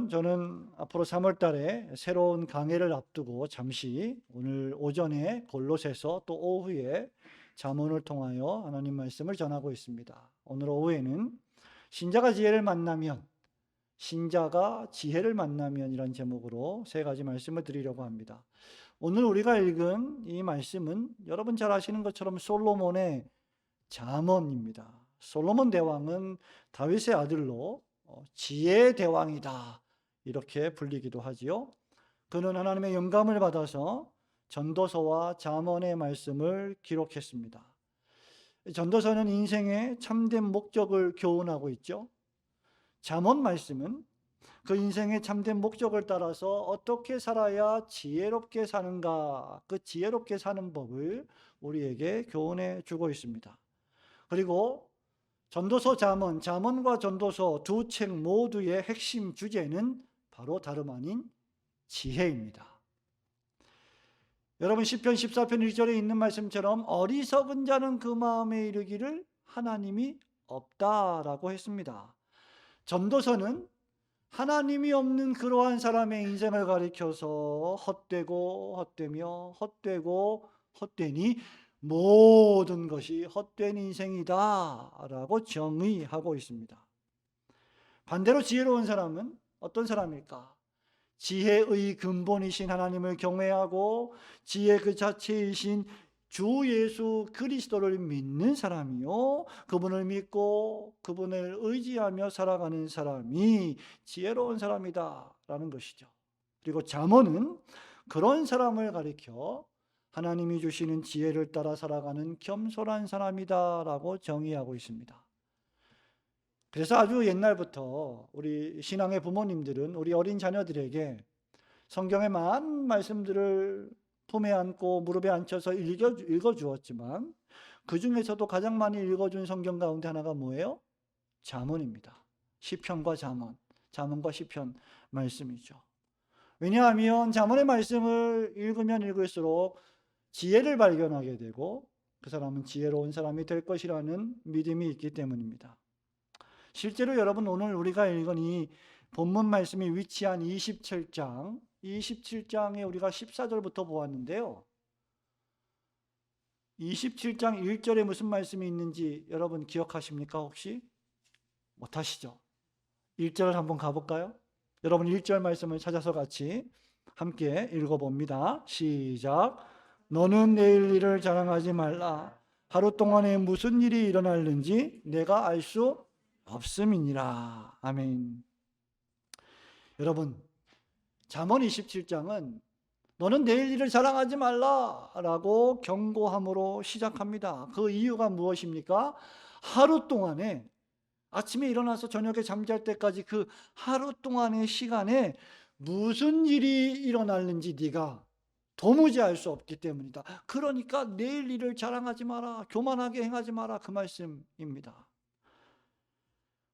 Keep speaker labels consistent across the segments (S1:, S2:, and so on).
S1: 저는 앞으로 3월 달에 새로운 강해를 앞두고 잠시 오늘 오전에 골로새서 또 오후에 잠언을 통하여 하나님 말씀을 전하고 있습니다. 오늘 오후에는 신자가 지혜를 만나면, 신자가 지혜를 만나면 이런 제목으로 세 가지 말씀을 드리려고 합니다. 오늘 우리가 읽은 이 말씀은 여러분 잘 아시는 것처럼 솔로몬의 잠언입니다. 솔로몬 대왕은 다윗의 아들로 지혜의 대왕이다 이렇게 불리기도 하지요. 그는 하나님의 영감을 받아서 전도서와 잠언의 말씀을 기록했습니다. 전도서는 인생의 참된 목적을 교훈하고 있죠. 잠언 말씀은 그 인생의 참된 목적을 따라서 어떻게 살아야 지혜롭게 사는가, 그 지혜롭게 사는 법을 우리에게 교훈해 주고 있습니다. 그리고 전도서 잠언, 잠언과 전도서 두 책 모두의 핵심 주제는 바로 다름 아닌 지혜입니다. 여러분 시편 14편 1절에 있는 말씀처럼 어리석은 자는 그 마음에 이르기를 하나님이 없다라고 했습니다. 전도서는 하나님이 없는 그러한 사람의 인생을 가리켜서 헛되고 헛되며 헛되고 헛되니 모든 것이 헛된 인생이다 라고 정의하고 있습니다. 반대로 지혜로운 사람은 어떤 사람일까? 지혜의 근본이신 하나님을 경외하고 지혜 그 자체이신 주 예수 그리스도를 믿는 사람이요, 그분을 믿고 그분을 의지하며 살아가는 사람이 지혜로운 사람이다 라는 것이죠. 그리고 잠언은 그런 사람을 가리켜 하나님이 주시는 지혜를 따라 살아가는 겸손한 사람이다 라고 정의하고 있습니다. 그래서 아주 옛날부터 우리 신앙의 부모님들은 우리 어린 자녀들에게 성경의 많은 말씀들을 품에 안고 무릎에 앉혀서 읽어주었지만 그 중에서도 가장 많이 읽어준 성경 가운데 하나가 뭐예요? 잠언입니다. 시편과 잠언, 잠언과 시편 말씀이죠. 왜냐하면 잠언의 말씀을 읽으면 읽을수록 지혜를 발견하게 되고 그 사람은 지혜로운 사람이 될 것이라는 믿음이 있기 때문입니다. 실제로 여러분 오늘 우리가 읽은 이 본문 말씀이 위치한 27장에 우리가 14절부터 보았는데요. 27장 1절에 무슨 말씀이 있는지 여러분 기억하십니까 혹시? 못하시죠? 1절을 한번 가볼까요? 여러분 1절 말씀을 찾아서 같이 함께 읽어봅니다. 시작. 너는 내일 일을 자랑하지 말라. 하루 동안에 무슨 일이 일어날는지 내가 알 수 없음이니라. 아멘. 여러분 잠언 27장은 너는 내일 일을 자랑하지 말라라고 경고함으로 시작합니다. 그 이유가 무엇입니까? 하루 동안에 아침에 일어나서 저녁에 잠잘 때까지 그 하루 동안의 시간에 무슨 일이 일어날는지 네가 도무지 알 수 없기 때문이다. 그러니까 내일 일을 자랑하지 마라, 교만하게 행하지 마라, 그 말씀입니다.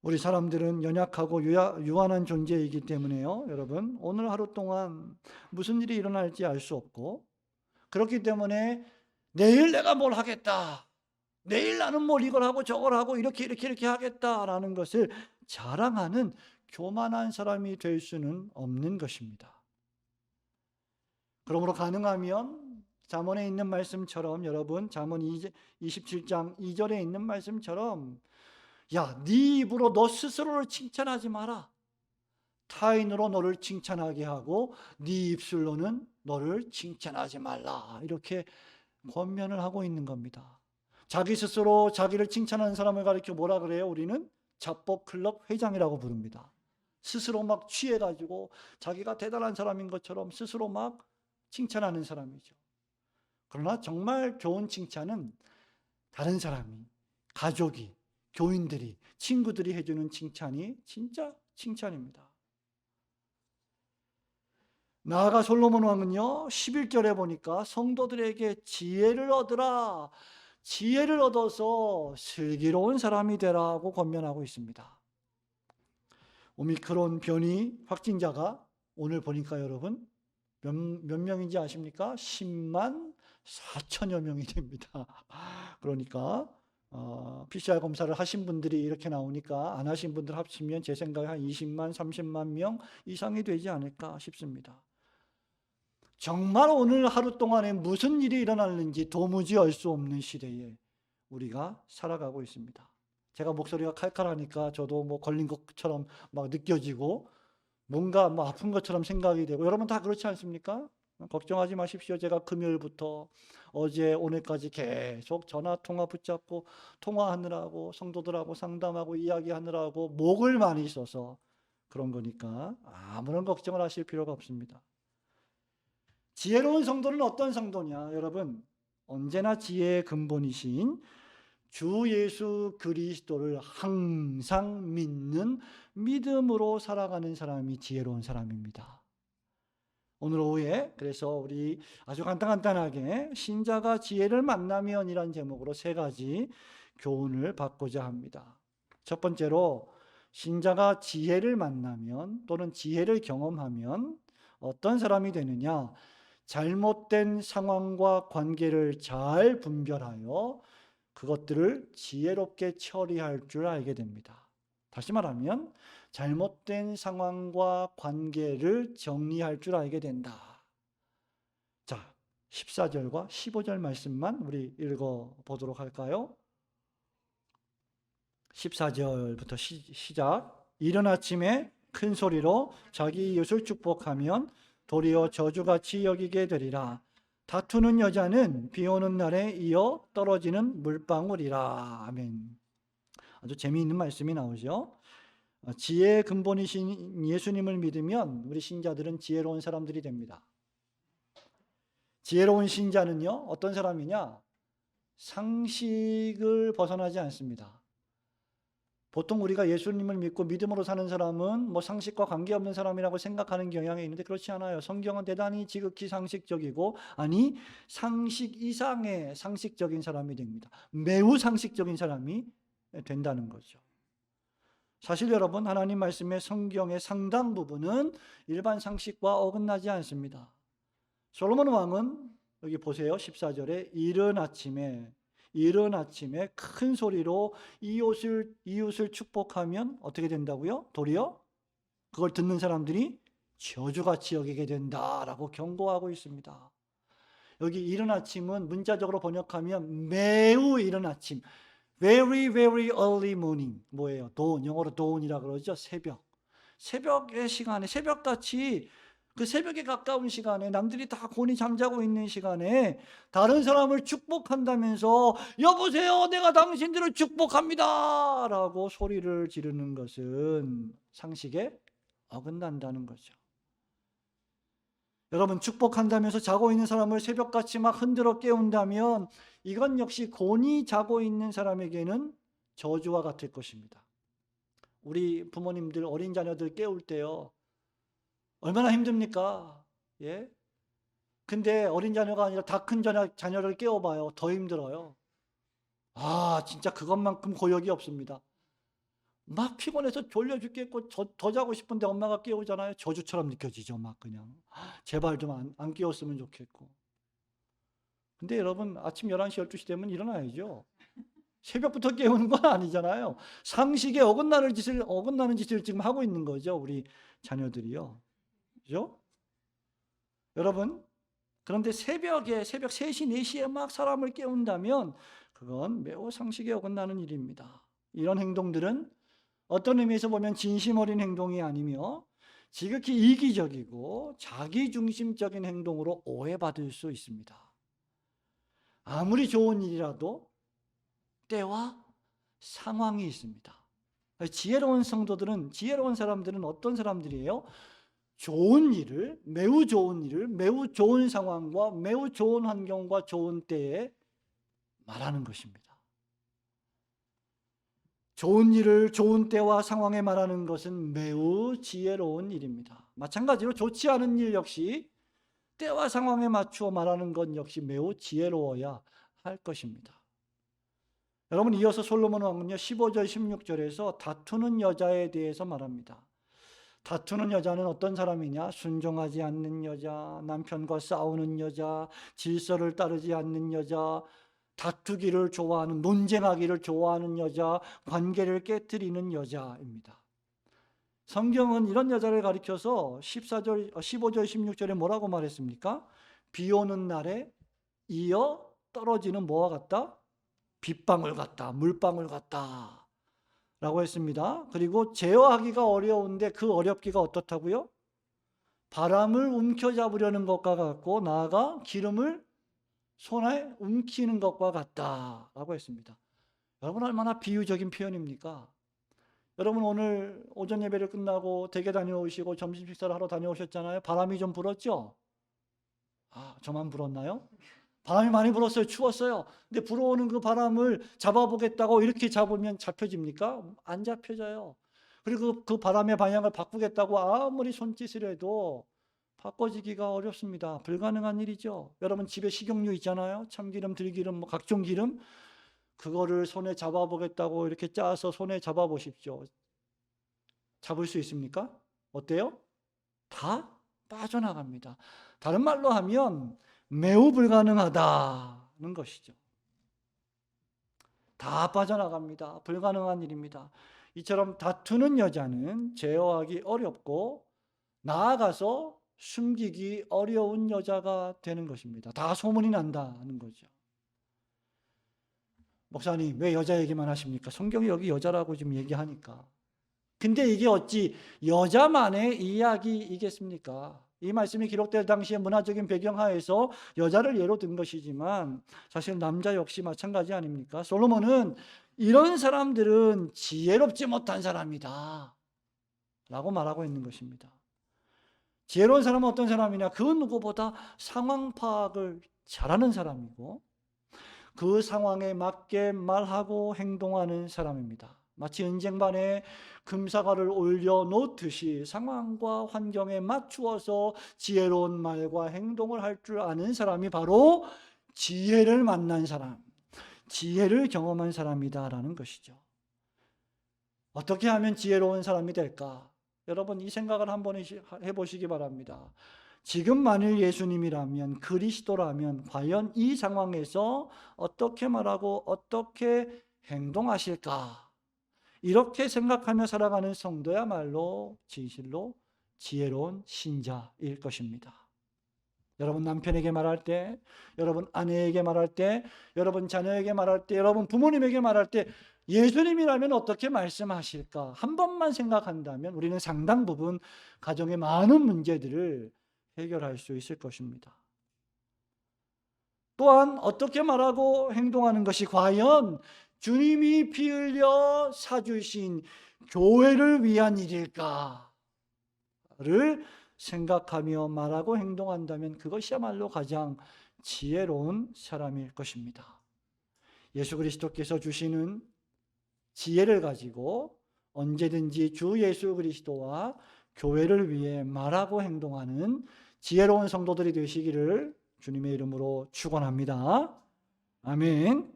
S1: 우리 사람들은 연약하고 유한한 존재이기 때문에요. 여러분 오늘 하루 동안 무슨 일이 일어날지 알 수 없고, 그렇기 때문에 내일 내가 뭘 하겠다, 내일 나는 뭘 이걸 하고 저걸 하고 이렇게 하겠다라는 것을 자랑하는 교만한 사람이 될 수는 없는 것입니다. 그러므로 가능하면 잠언에 있는 말씀처럼, 여러분 잠언 27장 2절에 있는 말씀처럼 야, 네 입으로 너 스스로를 칭찬하지 마라. 타인으로 너를 칭찬하게 하고 네 입술로는 너를 칭찬하지 말라. 이렇게 권면을 하고 있는 겁니다. 자기 스스로 자기를 칭찬하는 사람을 가리켜 뭐라 그래요? 우리는 자뻑클럽 회장이라고 부릅니다. 스스로 막 취해가지고 자기가 대단한 사람인 것처럼 스스로 막 칭찬하는 사람이죠. 그러나 정말 좋은 칭찬은 다른 사람이, 가족이, 교인들이, 친구들이 해주는 칭찬이 진짜 칭찬입니다. 나아가 솔로몬 왕은요 11절에 보니까 성도들에게 지혜를 얻으라, 지혜를 얻어서 슬기로운 사람이 되라고 권면하고 있습니다. 오미크론 변이 확진자가 오늘 보니까 여러분 몇 명인지 아십니까? 10만 4천여 명이 됩니다. 그러니까 PCR 검사를 하신 분들이 이렇게 나오니까 안 하신 분들 합치면 제 생각에 한 20만, 30만 명 이상이 되지 않을까 싶습니다. 정말 오늘 하루 동안에 무슨 일이 일어났는지 도무지 알 수 없는 시대에 우리가 살아가고 있습니다. 제가 목소리가 칼칼하니까 저도 뭐 걸린 것처럼 막 느껴지고 뭔가 뭐 아픈 것처럼 생각이 되고, 여러분 다 그렇지 않습니까? 걱정하지 마십시오. 제가 금요일부터 어제 오늘까지 계속 전화 통화 붙잡고 통화하느라고 성도들하고 상담하고 이야기하느라고 목을 많이 써서 그런 거니까 아무런 걱정을 하실 필요가 없습니다. 지혜로운 성도는 어떤 성도냐? 여러분, 언제나 지혜의 근본이신 주 예수 그리스도를 항상 믿는 믿음으로 살아가는 사람이 지혜로운 사람입니다. 오늘 오후에 그래서 우리 아주 간단하게 신자가 지혜를 만나면이란 제목으로 3가지 교훈을 받고자 합니다. 첫 번째로, 신자가 지혜를 만나면 또는 지혜를 경험하면 어떤 사람이 되느냐? 잘못된 상황과 관계를 잘 분별하여 그것들을 지혜롭게 처리할 줄 알게 됩니다. 다시 말하면 잘못된 상황과 관계를 정리할 줄 알게 된다. 자, 14절과 15절 말씀만 우리 읽어보도록 할까요? 14절부터 시작. 이른 아침에 큰 소리로 자기 이웃을 축복하면 도리어 저주같이 여기게 되리라. 다투는 여자는 비 오는 날에 이어 떨어지는 물방울이라. 아멘. 아주 재미있는 말씀이 나오죠. 지혜의 근본이신 예수님을 믿으면 우리 신자들은 지혜로운 사람들이 됩니다. 지혜로운 신자는요, 어떤 사람이냐? 상식을 벗어나지 않습니다. 보통 우리가 예수님을 믿고 믿음으로 사는 사람은 뭐 상식과 관계없는 사람이라고 생각하는 경향이 있는데 그렇지 않아요. 성경은 대단히 지극히 상식적이고, 아니 상식 이상의 상식적인 사람이 됩니다. 매우 상식적인 사람이 된다는 거죠. 사실 여러분, 하나님 말씀의 성경의 상당 부분은 일반 상식과 어긋나지 않습니다. 솔로몬 왕은 여기 보세요. 14절에 이른 아침에 큰 소리로 이웃을 축복하면 어떻게 된다고요? 도리어 그걸 듣는 사람들이 저주같이 여기게 된다라고 경고하고 있습니다. 여기 이른 아침은 문자적으로 번역하면 매우 이른 아침, very very early morning, 뭐예요? dawn, 영어로 dawn이라고 그러죠. 새벽의 시간에, 새벽같이 그 새벽에 가까운 시간에 남들이 다 곤히 잠자고 있는 시간에 다른 사람을 축복한다면서 여보세요, 내가 당신들을 축복합니다 라고 소리를 지르는 것은 상식에 어긋난다는 거죠. 여러분, 축복한다면서 자고 있는 사람을 새벽같이 막 흔들어 깨운다면 이건 역시 곤히 자고 있는 사람에게는 저주와 같을 것입니다. 우리 부모님들 어린 자녀들 깨울 때요, 얼마나 힘듭니까? 예? 근데 어린 자녀가 아니라 다 큰 자녀를 깨워봐요. 더 힘들어요. 아, 진짜 그것만큼 고역이 없습니다. 막 피곤해서 졸려 죽겠고 더 자고 싶은데 엄마가 깨우잖아요. 저주처럼 느껴지죠. 막 그냥 제발 좀 안 깨웠으면 좋겠고. 근데 여러분, 아침 11시 12시 되면 일어나야죠. 새벽부터 깨우는 건 아니잖아요. 상식에 어긋나는 짓을 지금 하고 있는 거죠. 우리 자녀들이요. 그죠? 여러분, 그런데 새벽 3시, 4시에 막 사람을 깨운다면 그건 매우 상식에 어긋나는 일입니다. 이런 행동들은 어떤 의미에서 보면 진심 어린 행동이 아니며 지극히 이기적이고 자기중심적인 행동으로 오해받을 수 있습니다. 아무리 좋은 일이라도 때와 상황이 있습니다. 지혜로운 사람들은 어떤 사람들이에요? 좋은 일을, 매우 좋은 상황과 매우 좋은 환경과 좋은 때에 말하는 것입니다. 좋은 일을 좋은 때와 상황에 말하는 것은 매우 지혜로운 일입니다. 마찬가지로 좋지 않은 일 역시 때와 상황에 맞추어 말하는 것 역시 매우 지혜로워야 할 것입니다. 여러분, 이어서 솔로몬 왕은요 15절 16절에서 다투는 여자에 대해서 말합니다. 다투는 여자는 어떤 사람이냐? 순종하지 않는 여자, 남편과 싸우는 여자, 질서를 따르지 않는 여자, 다투기를 좋아하는, 논쟁하기를 좋아하는 여자, 관계를 깨뜨리는 여자입니다. 성경은 이런 여자를 가리켜서 15절, 16절에 뭐라고 말했습니까? 비 오는 날에 이어 떨어지는 뭐와 같다? 빗방울 같다, 물방울 같다 라고 했습니다. 그리고 제어하기가 어려운데 그 어렵기가 어떻다고요? 바람을 움켜잡으려는 것과 같고 나아가 기름을 손에 움키는 것과 같다라고 했습니다. 여러분, 얼마나 비유적인 표현입니까? 여러분, 오늘 오전 예배를 끝나고 댁에 다녀오시고 점심 식사를 하러 다녀오셨잖아요. 바람이 좀 불었죠? 저만 불었나요? 바람이 많이 불었어요. 추웠어요. 근데 불어오는 그 바람을 잡아보겠다고 이렇게 잡으면 잡혀집니까? 안 잡혀져요. 그리고 그 바람의 방향을 바꾸겠다고 아무리 손짓을 해도 바꿔지기가 어렵습니다. 불가능한 일이죠. 여러분, 집에 식용유 있잖아요. 참기름, 들기름, 뭐 각종 기름. 그거를 손에 잡아보겠다고 이렇게 짜서 손에 잡아보십시오. 잡을 수 있습니까? 어때요? 다 빠져나갑니다. 다른 말로 하면 매우 불가능하다는 것이죠. 다 빠져나갑니다. 불가능한 일입니다. 이처럼 다투는 여자는 제어하기 어렵고 나아가서 숨기기 어려운 여자가 되는 것입니다. 다 소문이 난다는 거죠. 목사님, 왜 여자 얘기만 하십니까? 성경이 여기 여자라고 지금 얘기하니까. 근데 이게 어찌 여자만의 이야기이겠습니까? 이 말씀이 기록될 당시의 문화적인 배경 하에서 여자를 예로 든 것이지만 사실 남자 역시 마찬가지 아닙니까? 솔로몬은 이런 사람들은 지혜롭지 못한 사람이다 라고 말하고 있는 것입니다. 지혜로운 사람은 어떤 사람이냐? 그 누구보다 상황 파악을 잘하는 사람이고 그 상황에 맞게 말하고 행동하는 사람입니다. 마치 은쟁반에 금사과를 올려놓듯이 상황과 환경에 맞추어서 지혜로운 말과 행동을 할 줄 아는 사람이 바로 지혜를 만난 사람, 지혜를 경험한 사람이다라는 것이죠. 어떻게 하면 지혜로운 사람이 될까? 여러분, 이 생각을 한번 해보시기 바랍니다. 지금 만일 예수님이라면, 그리스도라면 과연 이 상황에서 어떻게 말하고 어떻게 행동하실까? 이렇게 생각하며 살아가는 성도야말로 진실로 지혜로운 신자일 것입니다. 여러분 남편에게 말할 때, 여러분 아내에게 말할 때, 여러분 자녀에게 말할 때, 여러분 부모님에게 말할 때 예수님이라면 어떻게 말씀하실까? 한 번만 생각한다면 우리는 상당 부분 가정의 많은 문제들을 해결할 수 있을 것입니다. 또한 어떻게 말하고 행동하는 것이 과연 주님이 피 흘려 사주신 교회를 위한 일일까를 생각하며 말하고 행동한다면 그것이야말로 가장 지혜로운 사람일 것입니다. 예수 그리스도께서 주시는 지혜를 가지고 언제든지 주 예수 그리스도와 교회를 위해 말하고 행동하는 지혜로운 성도들이 되시기를 주님의 이름으로 축원합니다. 아멘.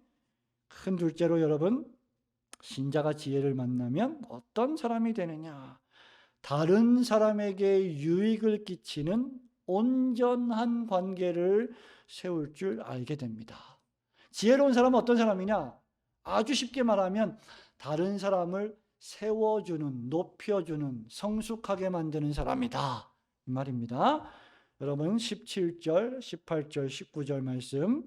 S1: 큰 둘째로 여러분, 신자가 지혜를 만나면 어떤 사람이 되느냐? 다른 사람에게 유익을 끼치는 온전한 관계를 세울 줄 알게 됩니다. 지혜로운 사람은 어떤 사람이냐? 아주 쉽게 말하면 다른 사람을 세워주는, 높여주는, 성숙하게 만드는 사람이다 이 말입니다. 여러분 17절, 18절, 19절 말씀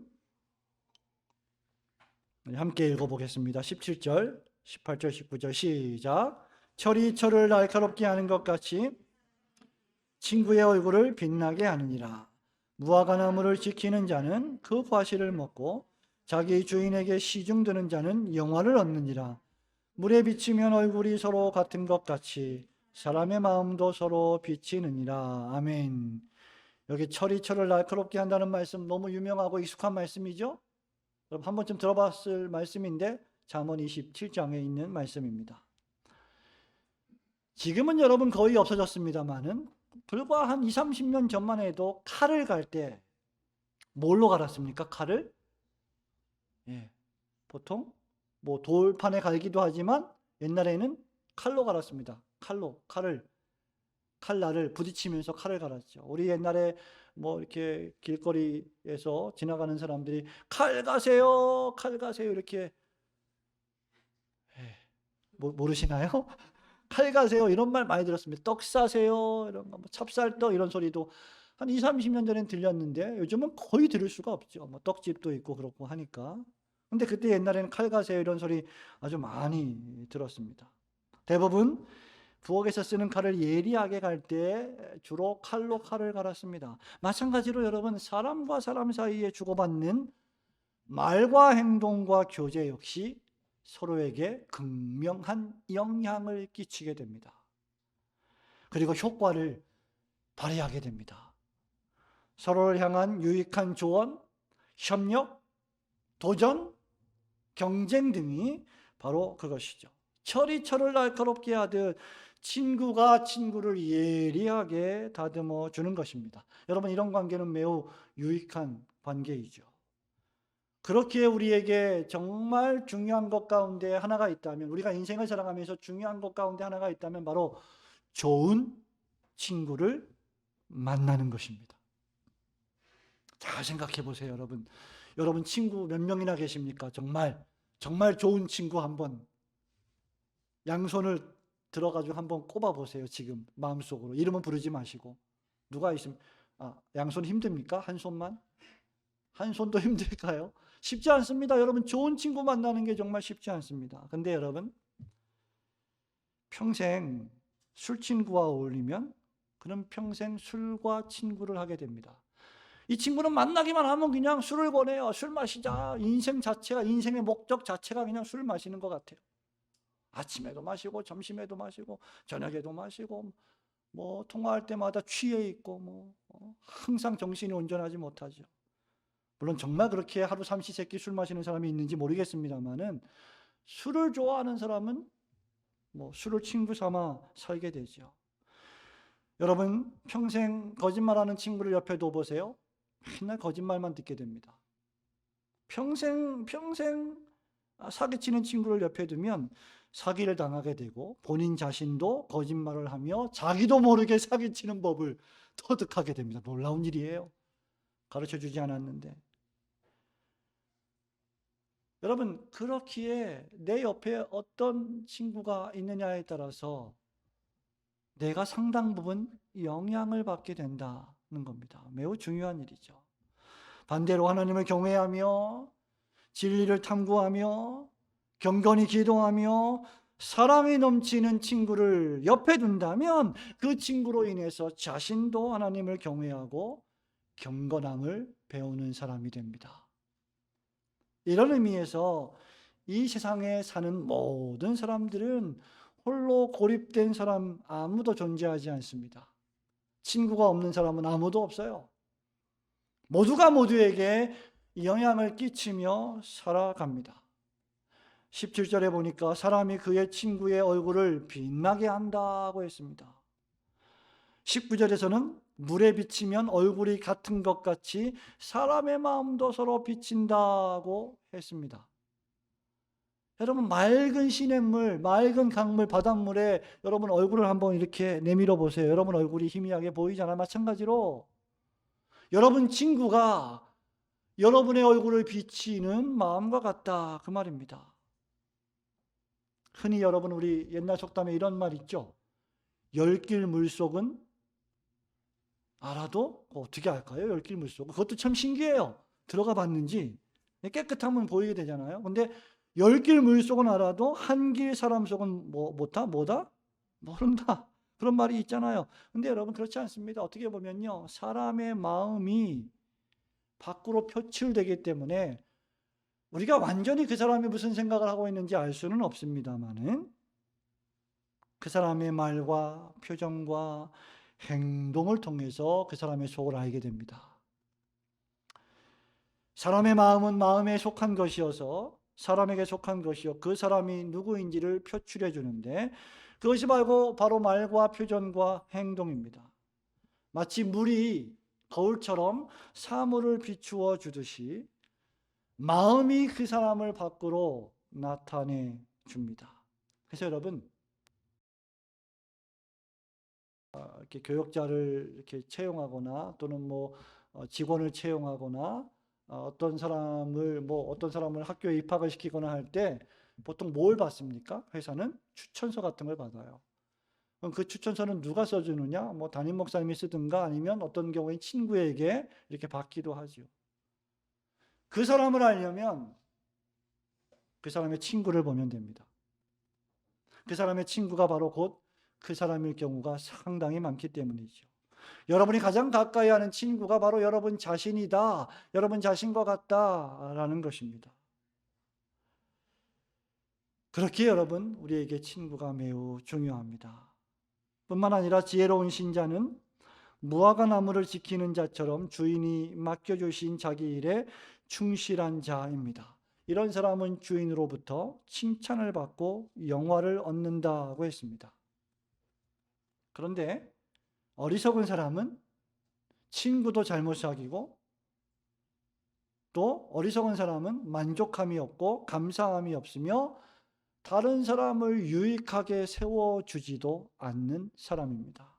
S1: 함께 읽어보겠습니다. 17절, 18절, 19절 시작. 철이 철을 날카롭게 하는 것 같이 친구의 얼굴을 빛나게 하느니라. 무화과 나무를 지키는 자는 그 과실을 먹고 자기 주인에게 시중드는 자는 영화를 얻느니라. 물에 비치면 얼굴이 서로 같은 것 같이 사람의 마음도 서로 비치느니라. 아멘. 여기 철이 철을 날카롭게 한다는 말씀 너무 유명하고 익숙한 말씀이죠? 여러분 한 번쯤 들어봤을 말씀인데 잠언 27장에 있는 말씀입니다. 지금은 여러분 거의 없어졌습니다만은 불과 한 20, 30년 전만 해도 칼을 갈 때 뭘로 갈았습니까? 칼을? 보통 뭐 돌판에 갈기도 하지만 옛날에는 칼로 갈았습니다. 칼을 칼날을 부딪히면서 칼을 갈았죠. 우리 옛날에 뭐 이렇게 길거리에서 지나가는 사람들이 칼 가세요, 칼 가세요 이렇게 모르시나요? 칼 가세요 이런 말 많이 들었습니다. 떡 사세요 이런 거, 뭐 찹쌀떡 이런 소리도 한 20-30년 전엔 들렸는데 요즘은 거의 들을 수가 없죠. 뭐 떡집도 있고 그렇고 하니까. 근데 그때 옛날에는 칼 가세요 이런 소리 아주 많이 들었습니다. 대부분 부엌에서 쓰는 칼을 예리하게 갈 때 주로 칼로 칼을 갈았습니다. 마찬가지로 여러분 사람과 사람 사이에 주고받는 말과 행동과 교제 역시 서로에게 극명한 영향을 끼치게 됩니다. 그리고 효과를 발휘하게 됩니다. 서로를 향한 유익한 조언, 협력, 도전, 경쟁 등이 바로 그것이죠. 철이 철을 날카롭게 하듯 친구가 친구를 예리하게 다듬어 주는 것입니다. 여러분 이런 관계는 매우 유익한 관계이죠. 그렇게 우리에게 정말 중요한 것 가운데 하나가 있다면, 우리가 인생을 살아가면서 중요한 것 가운데 하나가 있다면 바로 좋은 친구를 만나는 것입니다. 잘 생각해 보세요, 여러분. 여러분 친구 몇 명이나 계십니까? 정말 좋은 친구 한번 양손을 들어가지고 한번 꼽아 보세요. 지금 마음속으로 이름은 부르지 마시고 누가 있으면 양손 힘듭니까? 한 손만? 한 손도 힘들까요? 쉽지 않습니다. 여러분 좋은 친구 만나는 게 정말 쉽지 않습니다. 근데 여러분 평생 술 친구와 어울리면 그럼 평생 술과 친구를 하게 됩니다. 이 친구는 만나기만 하면 그냥 술을 권해요. 술 마시자. 인생의 목적 자체가 그냥 술 마시는 것 같아요. 아침에도 마시고 점심에도 마시고 저녁에도 마시고 뭐 통화할 때마다 취해 있고 항상 정신이 온전하지 못하죠. 물론 정말 그렇게 하루 삼시세끼 술 마시는 사람이 있는지 모르겠습니다만은 술을 좋아하는 사람은 술을 친구 삼아 살게 되죠. 여러분 평생 거짓말하는 친구를 옆에 둬보세요. 맨날 거짓말만 듣게 됩니다. 평생 사기치는 친구를 옆에 두면 사기를 당하게 되고 본인 자신도 거짓말을 하며 자기도 모르게 사기치는 법을 터득하게 됩니다. 놀라운 일이에요. 가르쳐주지 않았는데. 여러분 그렇기에 내 옆에 어떤 친구가 있느냐에 따라서 내가 상당 부분 영향을 받게 된다는 겁니다. 매우 중요한 일이죠. 반대로 하나님을 경외하며 진리를 탐구하며 경건히 기도하며 사랑이 넘치는 친구를 옆에 둔다면 그 친구로 인해서 자신도 하나님을 경외하고 경건함을 배우는 사람이 됩니다. 이런 의미에서 이 세상에 사는 모든 사람들은 홀로 고립된 사람 아무도 존재하지 않습니다. 친구가 없는 사람은 아무도 없어요. 모두가 모두에게 영향을 끼치며 살아갑니다. 17절에 보니까 사람이 그의 친구의 얼굴을 빛나게 한다고 했습니다. 19절에서는 물에 비치면 얼굴이 같은 것 같이 사람의 마음도 서로 비친다고 했습니다. 여러분 맑은 시냇물, 맑은 강물, 바닷물에 여러분 얼굴을 한번 이렇게 내밀어 보세요. 여러분 얼굴이 희미하게 보이잖아요. 마찬가지로 여러분 친구가 여러분의 얼굴을 비치는 마음과 같다 그 말입니다. 흔히 여러분 우리 옛날 속담에 이런 말 있죠. 열길 물속은 알아도 어떻게 알까요? 열길 물속은. 그것도 참 신기해요. 들어가 봤는지 깨끗하면 보이게 되잖아요. 근데 열길 물속은 알아도 한길 사람 속은 뭐다? 모른다. 그런 말이 있잖아요. 근데 여러분 그렇지 않습니다. 어떻게 보면요. 사람의 마음이 밖으로 표출되기 때문에 우리가 완전히 그 사람이 무슨 생각을 하고 있는지 알 수는 없습니다만은 그 사람의 말과 표정과 행동을 통해서 그 사람의 속을 알게 됩니다. 사람의 마음은 마음에 속한 것이어서 사람에게 속한 것이요 그 사람이 누구인지를 표출해 주는데 그것이 바로 말과 표정과 행동입니다. 마치 물이 거울처럼 사물을 비추어 주듯이 마음이 그 사람을 밖으로 나타내 줍니다. 그래서 여러분 이렇게 교역자를 이렇게 채용하거나 또는 뭐 직원을 채용하거나 어떤 사람을 학교에 입학을 시키거나 할 때 보통 뭘 받습니까? 회사는 추천서 같은 걸 받아요. 그럼 그 추천서는 누가 써주느냐? 뭐 담임 목사님이 쓰든가 아니면 어떤 경우에 친구에게 이렇게 받기도 하죠. 그 사람을 알려면 그 사람의 친구를 보면 됩니다. 그 사람의 친구가 바로 곧 그 사람일 경우가 상당히 많기 때문이죠. 여러분이 가장 가까이 하는 친구가 바로 여러분 자신이다. 여러분 자신과 같다라는 것입니다. 그렇게 여러분, 우리에게 친구가 매우 중요합니다. 뿐만 아니라 지혜로운 신자는 무화과 나무를 지키는 자처럼 주인이 맡겨주신 자기 일에 충실한 자입니다. 이런 사람은 주인으로부터 칭찬을 받고 영화를 얻는다고 했습니다. 그런데 어리석은 사람은 친구도 잘못 사귀고 또 어리석은 사람은 만족함이 없고 감사함이 없으며 다른 사람을 유익하게 세워주지도 않는 사람입니다.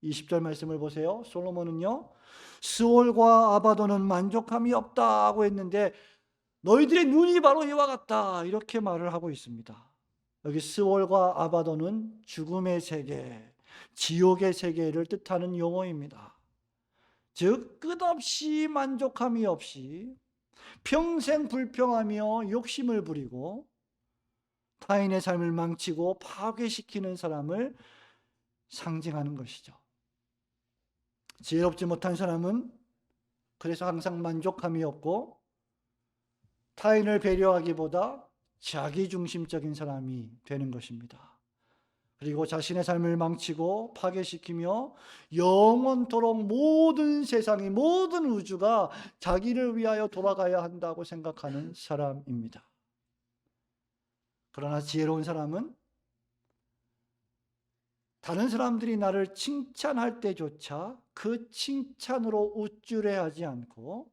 S1: 20절 말씀을 보세요. 솔로몬은요, 스올과 아바도는 만족함이 없다고 했는데 너희들의 눈이 바로 이와 같다 이렇게 말을 하고 있습니다. 여기 스올과 아바도는 죽음의 세계, 지옥의 세계를 뜻하는 용어입니다. 즉 끝없이 만족함이 없이 평생 불평하며 욕심을 부리고 타인의 삶을 망치고 파괴시키는 사람을 상징하는 것이죠. 지혜롭지 못한 사람은 그래서 항상 만족함이 없고 타인을 배려하기보다 자기중심적인 사람이 되는 것입니다. 그리고 자신의 삶을 망치고 파괴시키며 영원토록 모든 세상이, 모든 우주가 자기를 위하여 돌아가야 한다고 생각하는 사람입니다. 그러나 지혜로운 사람은 다른 사람들이 나를 칭찬할 때조차 그 칭찬으로 우쭐해하지 않고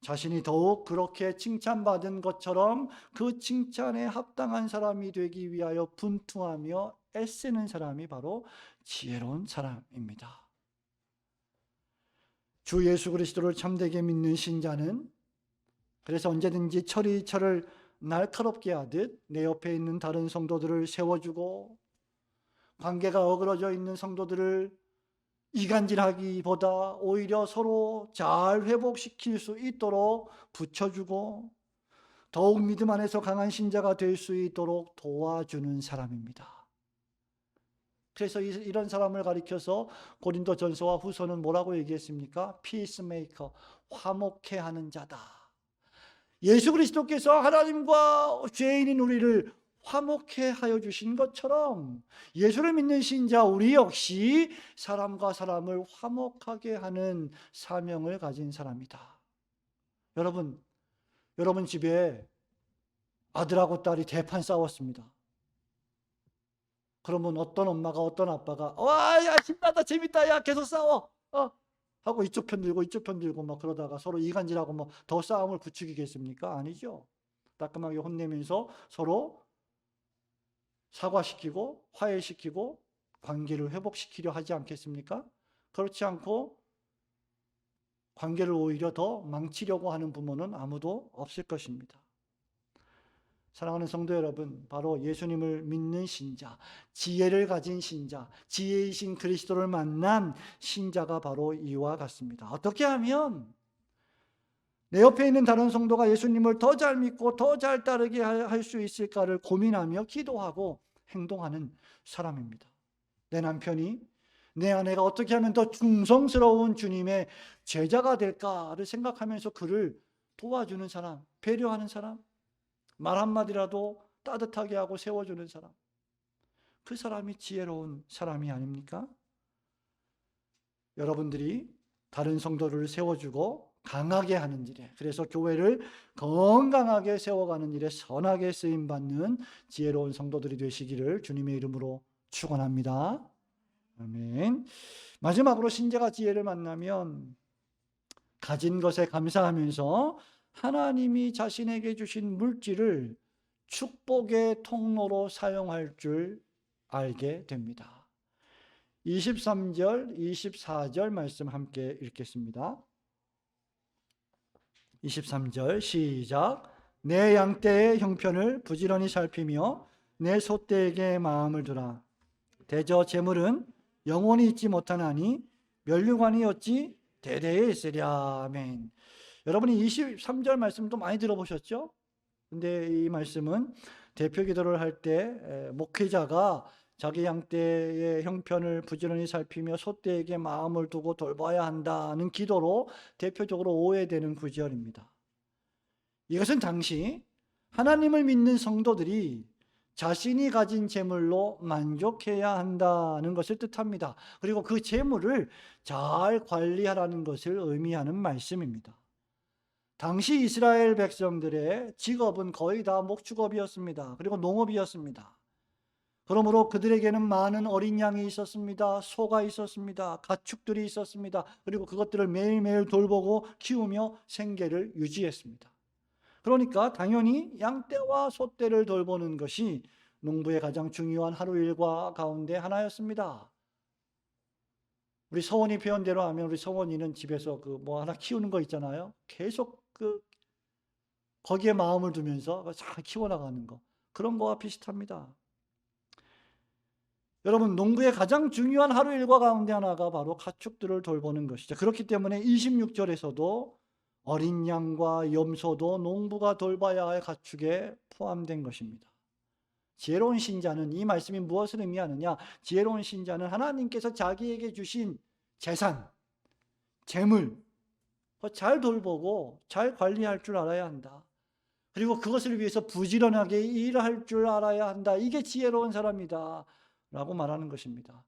S1: 자신이 더욱 그렇게 칭찬받은 것처럼 그 칭찬에 합당한 사람이 되기 위하여 분투하며 애쓰는 사람이 바로 지혜로운 사람입니다. 주 예수 그리스도를 참되게 믿는 신자는 그래서 언제든지 철이 철을 날카롭게 하듯 내 옆에 있는 다른 성도들을 세워주고 관계가 어그러져 있는 성도들을 이간질하기보다 오히려 서로 잘 회복시킬 수 있도록 붙여주고 더욱 믿음 안에서 강한 신자가 될 수 있도록 도와주는 사람입니다. 그래서 이런 사람을 가리켜서 고린도전서와 후서는 뭐라고 얘기했습니까? 피스메이커, 화목해 하는 자다. 예수 그리스도께서 하나님과 죄인인 우리를 화목해 하여 주신 것처럼 예수를 믿는 신자 우리 역시 사람과 사람을 화목하게 하는 사명을 가진 사람이다. 여러분 집에 아들하고 딸이 대판 싸웠습니다. 그러면 어떤 엄마가 어떤 아빠가 야 신나다 재밌다 야 계속 싸워 하고 이쪽 편 들고 막 그러다가 서로 이간질하고 뭐 더 싸움을 부추기겠습니까? 아니죠. 따끔하게 혼내면서 서로 사과시키고 화해시키고 관계를 회복시키려 하지 않겠습니까? 그렇지 않고 관계를 오히려 더 망치려고 하는 부모는 아무도 없을 것입니다. 사랑하는 성도 여러분, 바로 예수님을 믿는 신자, 지혜를 가진 신자, 지혜이신 그리스도를 만난 신자가 바로 이와 같습니다. 어떻게 하면 내 옆에 있는 다른 성도가 예수님을 더 잘 믿고 더 잘 따르게 할 수 있을까를 고민하며 기도하고 행동하는 사람입니다. 내 남편이, 내 아내가 어떻게 하면 더 충성스러운 주님의 제자가 될까를 생각하면서 그를 도와주는 사람, 배려하는 사람, 말 한마디라도 따뜻하게 하고 세워주는 사람, 그 사람이 지혜로운 사람이 아닙니까? 여러분들이 다른 성도를 세워주고 강하게 하는 일에, 그래서 교회를 건강하게 세워가는 일에 선하게 쓰임받는 지혜로운 성도들이 되시기를 주님의 이름으로 축원합니다. 아멘. 마지막으로 신자가 지혜를 만나면 가진 것에 감사하면서 하나님이 자신에게 주신 물질을 축복의 통로로 사용할 줄 알게 됩니다. 23절, 24절 말씀 함께 읽겠습니다. 23절 시작. 내 양떼의 형편을 부지런히 살피며 내 소떼에게 마음을 두라. 대저 재물은 영원히 있지 못하나니 면류관이 어찌 대대에 있으랴. 아멘. 여러분이 23절 말씀도 많이 들어보셨죠? 근데 이 말씀은 대표 기도를 할 때 목회자가 자기 양떼의 형편을 부지런히 살피며 소떼에게 마음을 두고 돌봐야 한다는 기도로 대표적으로 오해되는 구절입니다. 이것은 당시 하나님을 믿는 성도들이 자신이 가진 재물로 만족해야 한다는 것을 뜻합니다. 그리고 그 재물을 잘 관리하라는 것을 의미하는 말씀입니다. 당시 이스라엘 백성들의 직업은 거의 다 목축업이었습니다. 그리고 농업이었습니다. 그러므로 그들에게는 많은 어린 양이 있었습니다. 소가 있었습니다. 가축들이 있었습니다. 그리고 그것들을 매일매일 돌보고 키우며 생계를 유지했습니다. 그러니까 당연히 양떼와 소떼를 돌보는 것이 농부의 가장 중요한 하루 일과 가운데 하나였습니다. 우리 서원이 표현대로 하면 우리 서원이는 집에서 뭐 하나 키우는 거 있잖아요. 계속 거기에 마음을 두면서 잘 키워나가는 거. 그런 거와 비슷합니다. 여러분, 농부의 가장 중요한 하루 일과 가운데 하나가 바로 가축들을 돌보는 것이죠. 그렇기 때문에 26절에서도 어린 양과 염소도 농부가 돌봐야 할 가축에 포함된 것입니다. 지혜로운 신자는 이 말씀이 무엇을 의미하느냐? 지혜로운 신자는 하나님께서 자기에게 주신 재산, 재물, 잘 돌보고 잘 관리할 줄 알아야 한다. 그리고 그것을 위해서 부지런하게 일할 줄 알아야 한다. 이게 지혜로운 사람이다 라고 말하는 것입니다.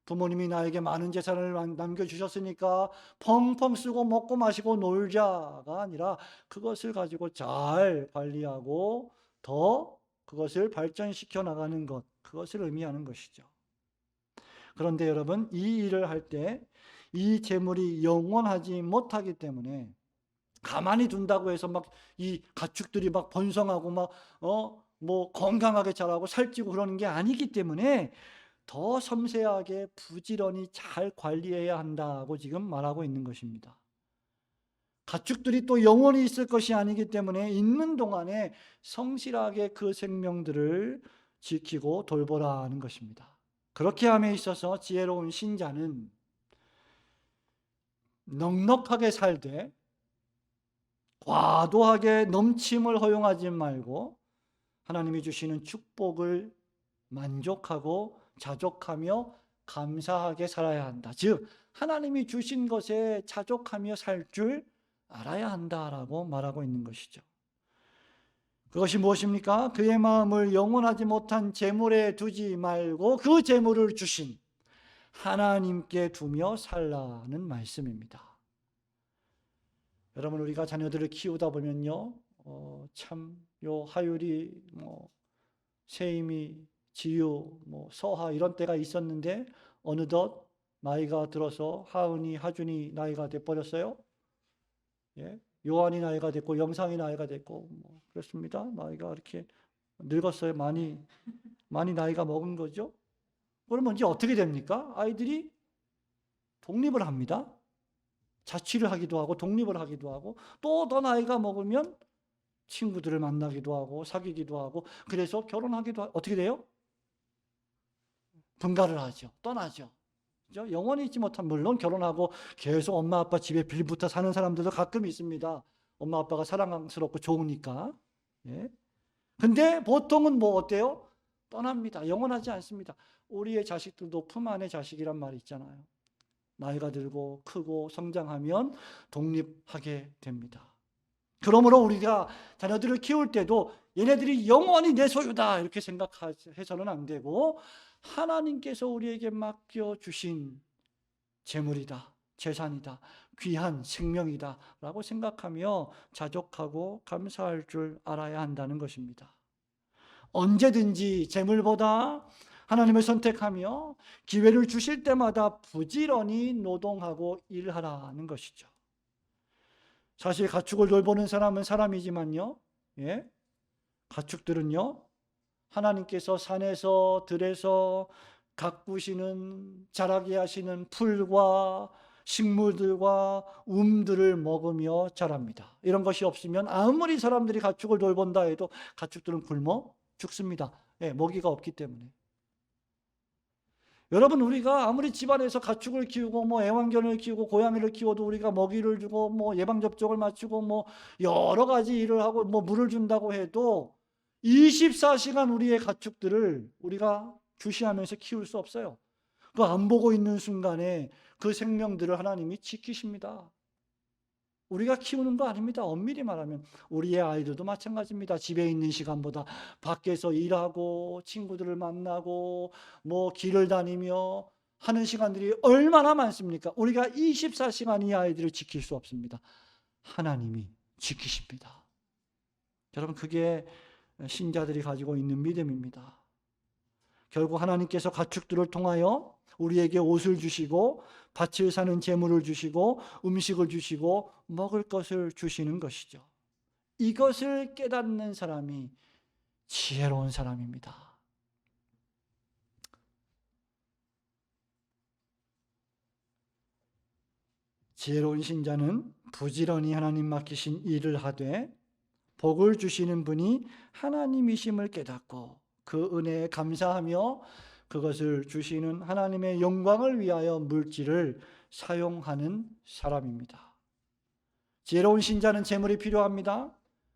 S1: 부모님이 나에게 많은 재산을 남겨주셨으니까 펑펑 쓰고 먹고 마시고 놀자가 아니라 그것을 가지고 잘 관리하고 더 그것을 발전시켜 나가는 것, 그것을 의미하는 것이죠. 그런데 여러분, 이 일을 할 때 이 재물이 영원하지 못하기 때문에 가만히 둔다고 해서 막 이 가축들이 막 번성하고 뭐 건강하게 자라고 살찌고 그러는 게 아니기 때문에 더 섬세하게 부지런히 잘 관리해야 한다고 지금 말하고 있는 것입니다. 가축들이 또 영원히 있을 것이 아니기 때문에 있는 동안에 성실하게 그 생명들을 지키고 돌보라는 것입니다. 그렇게 함에 있어서 지혜로운 신자는 넉넉하게 살되 과도하게 넘침을 허용하지 말고 하나님이 주시는 축복을 만족하고 자족하며 감사하게 살아야 한다. 즉 하나님이 주신 것에 자족하며 살 줄 알아야 한다라고 말하고 있는 것이죠. 그것이 무엇입니까? 그의 마음을 영원하지 못한 재물에 두지 말고 그 재물을 주신 하나님께 두며 살라는 말씀입니다. 여러분, 우리가 자녀들을 키우다 보면요, 참 요 하율이 세임이 지유 서하 이런 때가 있었는데 어느덧 나이가 들어서 하은이 하준이 나이가 돼 버렸어요. 예, 요한이 나이가 됐고 영상이 나이가 됐고 그렇습니다. 나이가 이렇게 늙었어요. 많이 나이가 먹은 거죠. 그러면 이제 어떻게 됩니까? 아이들이 독립을 합니다. 자취를 하기도 하고 독립을 하기도 하고 또 더 나이가 먹으면 친구들을 만나기도 하고 사귀기도 하고 그래서 결혼하기도 하고 어떻게 돼요? 분가를 하죠. 떠나죠. 그죠? 영원히 있지 못한, 물론 결혼하고 계속 엄마 아빠 집에 빌붙어 사는 사람들도 가끔 있습니다. 엄마 아빠가 사랑스럽고 좋으니까. 예. 근데 보통은 어때요? 떠납니다. 영원하지 않습니다. 우리의 자식들도 품 안의 자식이란 말이 있잖아요. 나이가 들고 크고 성장하면 독립하게 됩니다. 그러므로 우리가 자녀들을 키울 때도 얘네들이 영원히 내 소유다 이렇게 생각해서는 안 되고 하나님께서 우리에게 맡겨주신 재물이다, 재산이다, 귀한 생명이다 라고 생각하며 자족하고 감사할 줄 알아야 한다는 것입니다. 언제든지 재물보다 하나님을 선택하며 기회를 주실 때마다 부지런히 노동하고 일하라는 것이죠. 사실 가축을 돌보는 사람은 사람이지만요, 가축들은요, 하나님께서 산에서 들에서 가꾸시는, 자라게 하시는 풀과 식물들과 움들을 먹으며 자랍니다. 이런 것이 없으면 아무리 사람들이 가축을 돌본다 해도 가축들은 굶어 죽습니다. 예, 먹이가 없기 때문에. 여러분, 우리가 아무리 집안에서 가축을 키우고 뭐 애완견을 키우고 고양이를 키워도 우리가 먹이를 주고 뭐 예방접종을 맞추고 뭐 여러 가지 일을 하고 뭐 물을 준다고 해도 24시간 우리의 가축들을 우리가 주시하면서 키울 수 없어요. 그 안 보고 있는 순간에 그 생명들을 하나님이 지키십니다. 우리가 키우는 거 아닙니다. 엄밀히 말하면 우리의 아이들도 마찬가지입니다. 집에 있는 시간보다 밖에서 일하고 친구들을 만나고 뭐 길을 다니며 하는 시간들이 얼마나 많습니까? 우리가 24시간 이 아이들을 지킬 수 없습니다. 하나님이 지키십니다. 여러분, 그게 신자들이 가지고 있는 믿음입니다. 결국 하나님께서 가축들을 통하여 우리에게 옷을 주시고 밭을 사는 재물을 주시고 음식을 주시고 먹을 것을 주시는 것이죠. 이것을 깨닫는 사람이 지혜로운 사람입니다. 지혜로운 신자는 부지런히 하나님 맡기신 일을 하되 복을 주시는 분이 하나님이심을 깨닫고 그 은혜에 감사하며 그것을 주시는 하나님의 영광을 위하여 물질을 사용하는 사람입니다. 지혜로운 신자는 재물이 필요합니다.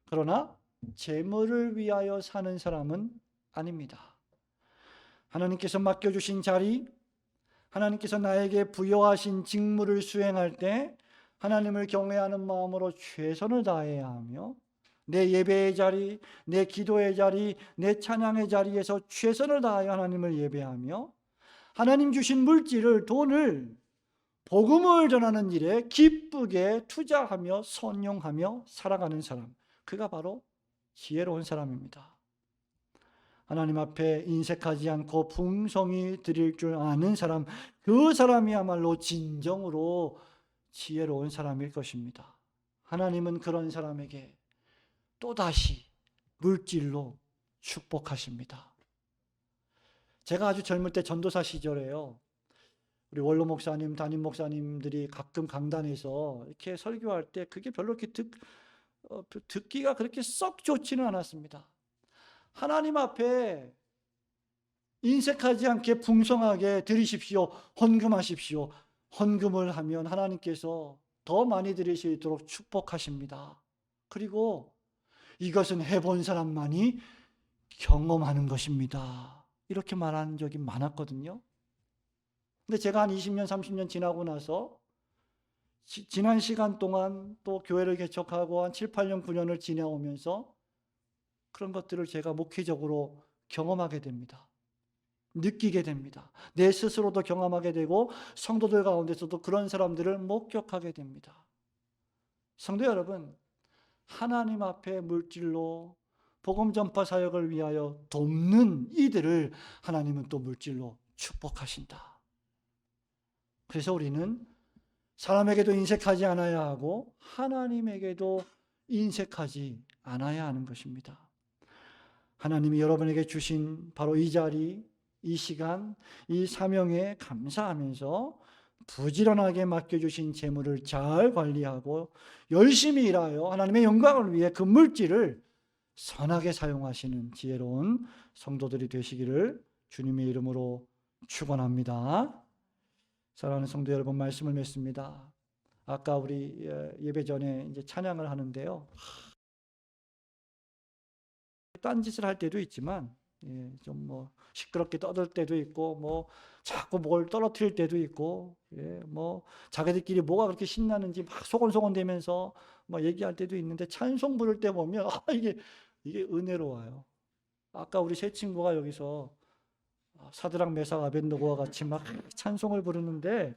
S1: 그러나 재물을 위하여 사는 사람은 아닙니다. 하나님께서 맡겨주신 자리, 하나님께서 나에게 부여하신 직무를 수행할 때 하나님을 경외하는 마음으로 최선을 다해야 하며 내 예배의 자리, 내 기도의 자리, 내 찬양의 자리에서 최선을 다하여 하나님을 예배하며 하나님 주신 물질을, 돈을 복음을 전하는 일에 기쁘게 투자하며 선용하며 살아가는 사람, 그가 바로 지혜로운 사람입니다. 하나님 앞에 인색하지 않고 풍성히 드릴 줄 아는 사람, 그 사람이야말로 진정으로 지혜로운 사람일 것입니다. 하나님은 그런 사람에게 또다시 물질로 축복하십니다. 제가 아주 젊을 때 전도사 시절에요, 우리 원로 목사님, 담임 목사님들이 가끔 강단에서 이렇게 설교할 때 그게 별로 이렇게 듣기가 그렇게 썩 좋지는 않았습니다. 하나님 앞에 인색하지 않게 풍성하게 드리십시오, 헌금하십시오. 헌금을 하면 하나님께서 더 많이 드리시도록 축복하십니다. 그리고 이것은 해본 사람만이 경험하는 것입니다. 이렇게 말한 적이 많았거든요. 근데 제가 한 20년, 30년 지나고 나서 지난 시간 동안 또 교회를 개척하고 한 7, 8년, 9년을 지나오면서 그런 것들을 제가 목회적으로 경험하게 됩니다. 느끼게 됩니다. 내 스스로도 경험하게 되고 성도들 가운데서도 그런 사람들을 목격하게 됩니다. 성도 여러분, 하나님 앞에 물질로 복음 전파 사역을 위하여 돕는 이들을 하나님은 또 물질로 축복하신다. 그래서 우리는 사람에게도 인색하지 않아야 하고 하나님에게도 인색하지 않아야 하는 것입니다. 하나님이 여러분에게 주신 바로 이 자리, 이 시간, 이 사명에 감사하면서 부지런하게 맡겨주신 재물을 잘 관리하고 열심히 일하여 하나님의 영광을 위해 그 물질을 선하게 사용하시는 지혜로운 성도들이 되시기를 주님의 이름으로 축원합니다. 사랑하는 성도 여러분, 말씀을 맺습니다. 아까 우리 예배 전에 이제 찬양을 하는데요, 딴짓을 할 때도 있지만 좀 뭐 시끄럽게 떠들 때도 있고 뭐 자꾸 뭘 떨어뜨릴 때도 있고 뭐 자기들끼리 뭐가 그렇게 신나는지 막 소곤소곤대면서 뭐 얘기할 때도 있는데 찬송 부를 때 보면 이게 은혜로워요. 아까 우리 세 친구가 여기서 사드락 메삭 아벳느고와 같이 막 찬송을 부르는데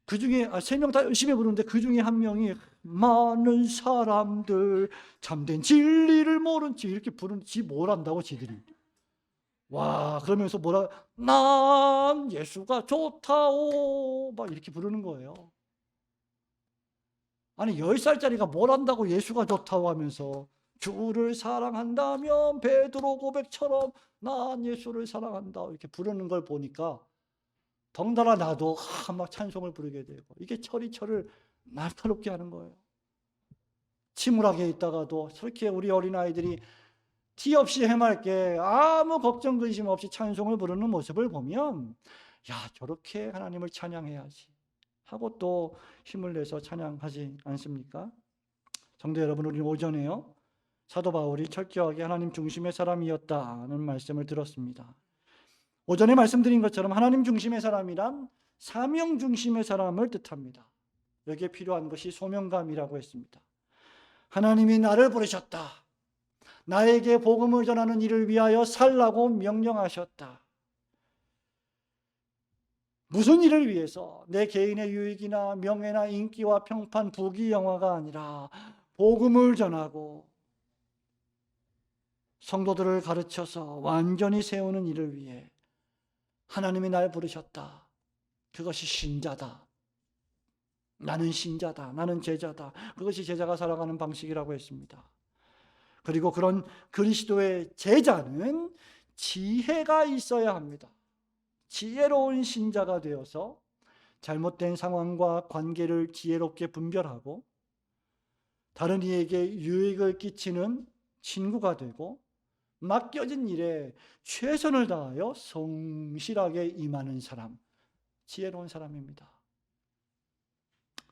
S1: 그 중에 세 명 다 열심히 부르는데 그 중에 한 명이 많은 사람들 참된 진리를 모른지 이렇게 부르는지 뭘 안다고 지들이. 와, 그러면서 난 예수가 좋다오 막 이렇게 부르는 거예요. 아니 10살짜리가 뭘 안다고 예수가 좋다고 하면서 주를 사랑한다면 베드로 고백처럼 난 예수를 사랑한다 이렇게 부르는 걸 보니까 덩달아 나도 막 찬송을 부르게 되고 이게 철이 날카롭게 하는 거예요. 침울하게 있다가도 저렇게 우리 어린아이들이 티 없이 해맑게 아무 걱정 근심 없이 찬송을 부르는 모습을 보면 야 저렇게 하나님을 찬양해야지 하고 또 힘을 내서 찬양하지 않습니까? 성도 여러분, 우리는 오전에요 사도 바울이 철저하게 하나님 중심의 사람이었다는 말씀을 들었습니다. 오전에 말씀드린 것처럼 하나님 중심의 사람이란 사명 중심의 사람을 뜻합니다. 여기에 필요한 것이 소명감이라고 했습니다. 하나님이 나를 부르셨다. 나에게 복음을 전하는 일을 위하여 살라고 명령하셨다. 무슨 일을 위해서? 내 개인의 유익이나 명예나 인기와 평판, 부귀 영화가 아니라 복음을 전하고 성도들을 가르쳐서 완전히 세우는 일을 위해 하나님이 날 부르셨다. 그것이 신자다. 나는 신자다. 나는 제자다. 그것이 제자가 살아가는 방식이라고 했습니다. 그리고 그런 그리스도의 제자는 지혜가 있어야 합니다. 지혜로운 신자가 되어서 잘못된 상황과 관계를 지혜롭게 분별하고 다른 이에게 유익을 끼치는 친구가 되고 맡겨진 일에 최선을 다하여 성실하게 임하는 사람, 지혜로운 사람입니다.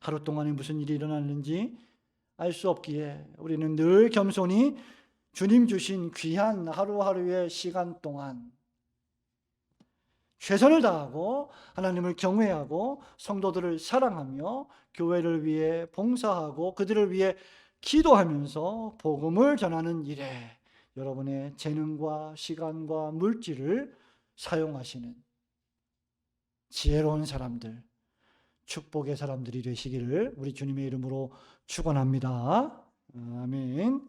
S1: 하루 동안에 무슨 일이 일어났는지 알 수 없기에 우리는 늘 겸손히 주님 주신 귀한 하루하루의 시간 동안 최선을 다하고 하나님을 경외하고 성도들을 사랑하며 교회를 위해 봉사하고 그들을 위해 기도하면서 복음을 전하는 일에 여러분의 재능과 시간과 물질을 사용하시는 지혜로운 사람들, 축복의 사람들이 되시기를 우리 주님의 이름으로 축원합니다. 아멘.